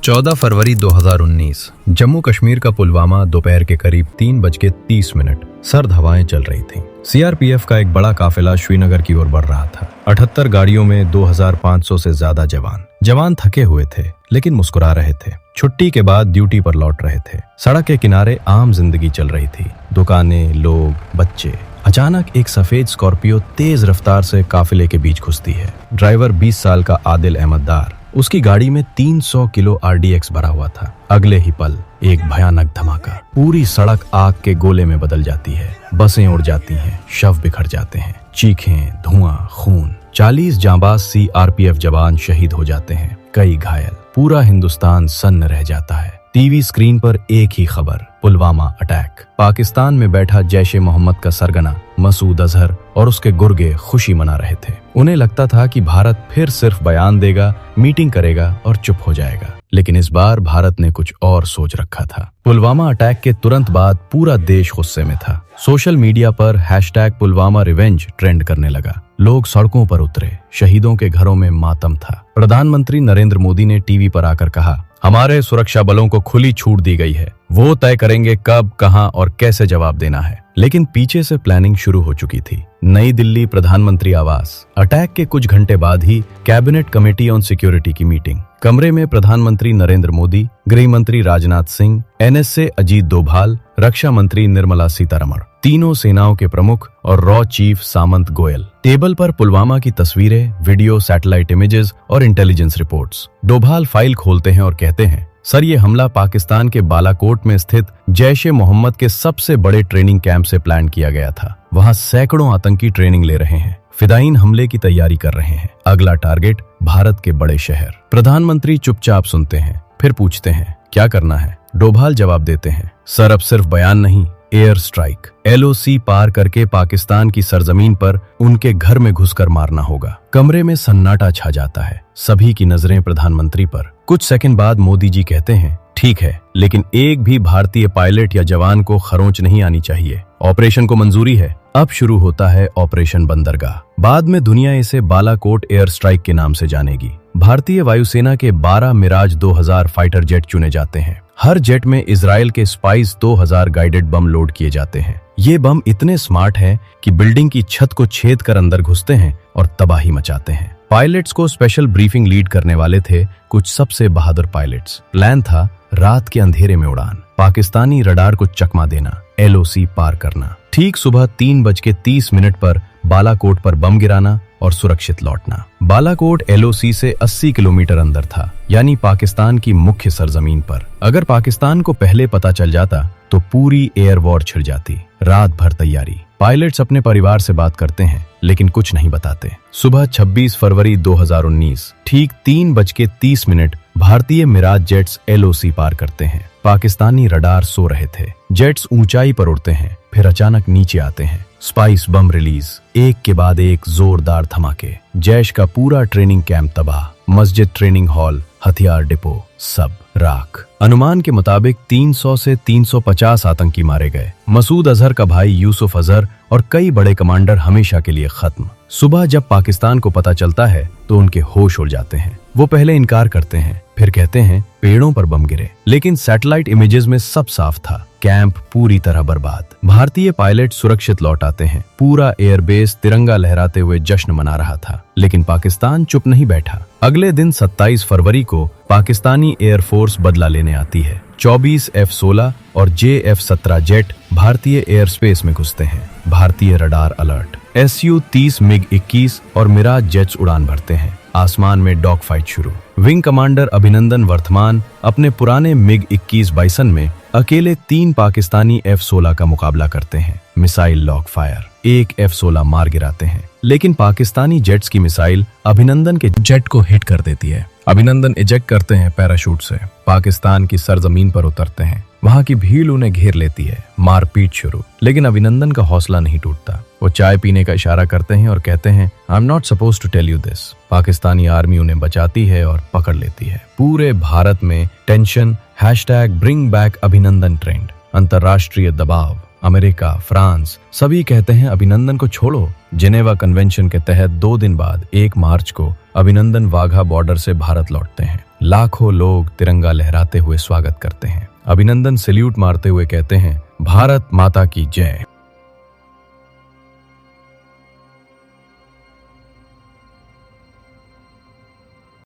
14 फरवरी 2019 जम्मू कश्मीर का पुलवामा दोपहर के करीब 3:30 सर्द हवाएं चल रही थीं। सीआरपीएफ का एक बड़ा काफिला श्रीनगर की ओर बढ़ रहा था। 78 गाड़ियों में 2500 से ज्यादा जवान थके हुए थे लेकिन मुस्कुरा रहे थे। छुट्टी के बाद ड्यूटी पर लौट रहे थे। सड़क के किनारे आम जिंदगी चल रही थी, दुकानें, लोग, बच्चे। अचानक एक सफेद स्कॉर्पियो तेज रफ्तार से काफिले के बीच घुसती है। ड्राइवर 20 साल का आदिल अहमद दार। उसकी गाड़ी में 300 किलो RDX भरा हुआ था। अगले ही पल एक भयानक धमाका। पूरी सड़क आग के गोले में बदल जाती है। बसें उड़ जाती हैं, शव बिखर जाते हैं, चीखें, धुआं, खून। 40 जांबाज CRPF जवान शहीद हो जाते हैं, कई घायल। पूरा हिंदुस्तान सन्न रह जाता है। टीवी स्क्रीन पर एक ही खबर, पुलवामा अटैक। पाकिस्तान में बैठा जैश ए मोहम्मद का सरगना मसूद अजहर और उसके गुर्गे खुशी मना रहे थे। उन्हें लगता था कि भारत फिर सिर्फ बयान देगा, मीटिंग करेगा और चुप हो जाएगा। लेकिन इस बार भारत ने कुछ और सोच रखा था। पुलवामा अटैक के तुरंत बाद पूरा देश गुस्से में था। सोशल मीडिया पर #पुलवामा रिवेंज ट्रेंड करने लगा। लोग सड़कों पर उतरे। शहीदों के घरों में मातम था। प्रधानमंत्री नरेंद्र मोदी ने टीवी पर आकर कहा, हमारे सुरक्षा बलों को खुली छूट दी गई है, वो तय करेंगे कब, कहां और कैसे जवाब देना है। लेकिन पीछे से प्लानिंग शुरू हो चुकी थी। नई दिल्ली, प्रधानमंत्री आवास। अटैक के कुछ घंटे बाद ही कैबिनेट कमेटी ऑन सिक्योरिटी की मीटिंग। कमरे में प्रधानमंत्री नरेंद्र मोदी, गृह मंत्री राजनाथ सिंह, NSA अजीत डोभाल, रक्षा मंत्री निर्मला सीतारमण, तीनों सेनाओं के प्रमुख और रॉ चीफ सामंत गोयल। टेबल पर पुलवामा की तस्वीरें, वीडियो, सैटेलाइट इमेजेस और इंटेलिजेंस रिपोर्ट्स। डोभाल फाइल खोलते हैं और कहते हैं, सर, ये हमला पाकिस्तान के बालाकोट में स्थित जैश ए मोहम्मद के सबसे बड़े ट्रेनिंग कैंप से प्लान किया गया था। वहां सैकड़ों आतंकी ट्रेनिंग ले रहे हैं, फिदायीन हमले की तैयारी कर रहे हैं। अगला टारगेट भारत के बड़े शहर। प्रधानमंत्री चुपचाप सुनते हैं, फिर पूछते हैं, क्या करना है? डोभाल जवाब देते हैं, सर, अब सिर्फ बयान नहीं, एयर स्ट्राइक। LOC पार करके पाकिस्तान की सरजमीन पर उनके घर में घुसकर मारना होगा। कमरे में सन्नाटा छा जाता है। सभी की नजरें प्रधानमंत्री पर। कुछ सेकंड बाद मोदी जी कहते हैं, ठीक है, लेकिन एक भी भारतीय पायलट या जवान को खरोंच नहीं आनी चाहिए। ऑपरेशन को मंजूरी है। अब शुरू होता है ऑपरेशन बंदरगाह। बाद में दुनिया इसे बालाकोट एयर स्ट्राइक के नाम से जानेगी। भारतीय वायुसेना के 12 मिराज 2000 फाइटर जेट चुने जाते हैं। हर जेट में इजराइल के स्पाइस 2000 गाइडेड बम लोड किए जाते हैं। ये बम इतने स्मार्ट हैं कि बिल्डिंग की छत को छेद कर अंदर घुसते हैं और तबाही मचाते हैं। पायलट्स को स्पेशल ब्रीफिंग लीड करने वाले थे कुछ सबसे बहादुर पायलट्स। प्लान था रात के अंधेरे में उड़ान, पाकिस्तानी रडार को चकमा देना, LOC पार करना, ठीक सुबह 3:30 पर बालाकोट पर बम गिराना और सुरक्षित लौटना। बालाकोट LOC से 80 किलोमीटर अंदर था, यानी पाकिस्तान की मुख्य सरजमीन पर। अगर पाकिस्तान को पहले पता चल जाता तो पूरी एयर वॉर छिड़ जाती। रात भर तैयारी। पायलट्स अपने परिवार से बात करते हैं लेकिन कुछ नहीं बताते। सुबह 26 फरवरी 2019 ठीक 3:30 भारतीय मिराज जेट्स LOC पार करते हैं। पाकिस्तानी रडार सो रहे थे। जेट्स ऊंचाई पर उड़ते हैं, फिर अचानक नीचे आते हैं। स्पाइस बम रिलीज, एक के बाद एक जोरदार धमाके। जैश का पूरा ट्रेनिंग कैंप तबाह। मस्जिद, ट्रेनिंग हॉल, हथियार डिपो, सब राख। अनुमान के मुताबिक 300 से 350 आतंकी मारे गए। मसूद अजहर का भाई यूसुफ अजहर और कई बड़े कमांडर हमेशा के लिए खत्म। सुबह जब पाकिस्तान को पता चलता है तो उनके होश उड़ जाते हैं। वो पहले इनकार करते हैं, फिर कहते हैं पेड़ों पर बम गिरे, लेकिन सैटेलाइट इमेजेस में सब साफ था। कैंप पूरी तरह बर्बाद। भारतीय पायलट सुरक्षित लौट आते हैं। पूरा एयरबेस तिरंगा लहराते हुए जश्न मना रहा था। लेकिन पाकिस्तान चुप नहीं बैठा। अगले दिन 27 फरवरी को पाकिस्तानी एयरफोर्स बदला लेने आती है। 24 F-16 और JF-17 जेट भारतीय एयर स्पेस में घुसते हैं। भारतीय रडार अलर्ट। Su-30 MiG-21 और मिराज जेट्स उड़ान भरते हैं। आसमान में डॉग फाइट शुरू। विंग कमांडर अभिनंदन वर्धमान अपने पुराने MiG-21 बाइसन में अकेले 3 पाकिस्तानी F-16 का मुकाबला करते हैं। Missile lock fire. एक F-16 मार गिराते हैं, लेकिन पाकिस्तानी जेट्स की मिसाइल अभिनंदन के जेट को हिट कर देती है। अभिनंदन इजेक्ट करते हैं पैराशूट से। पाकिस्तान की सरजमीन पर उतरते हैं। वहां की भीड़ उन्हें घेर लेती है। मारपीट शुरू, लेकिन अभिनंदन का हौसला नहीं टूटता। वो चाय पीने का इशारा करते हैं और कहते हैं, I am not suppose to tell you this. Pakistani army उन्हें बचाती है और पकड़ लेती है। पूरे भारत में टेंशन। #ब्रिंग बैक अभिनंदन ट्रेंड। अंतर्राष्ट्रीय दबाव। अमेरिका, फ्रांस सभी कहते हैं अभिनंदन को छोड़ो। जिनेवा कन्वेंशन के तहत 2 दिन बाद 1 मार्च को अभिनंदन वाघा बॉर्डर से भारत लौटते हैं। लाखों लोग तिरंगा लहराते हुए स्वागत करते हैं। अभिनंदन सैल्यूट मारते हुए कहते हैं, भारत माता की जय।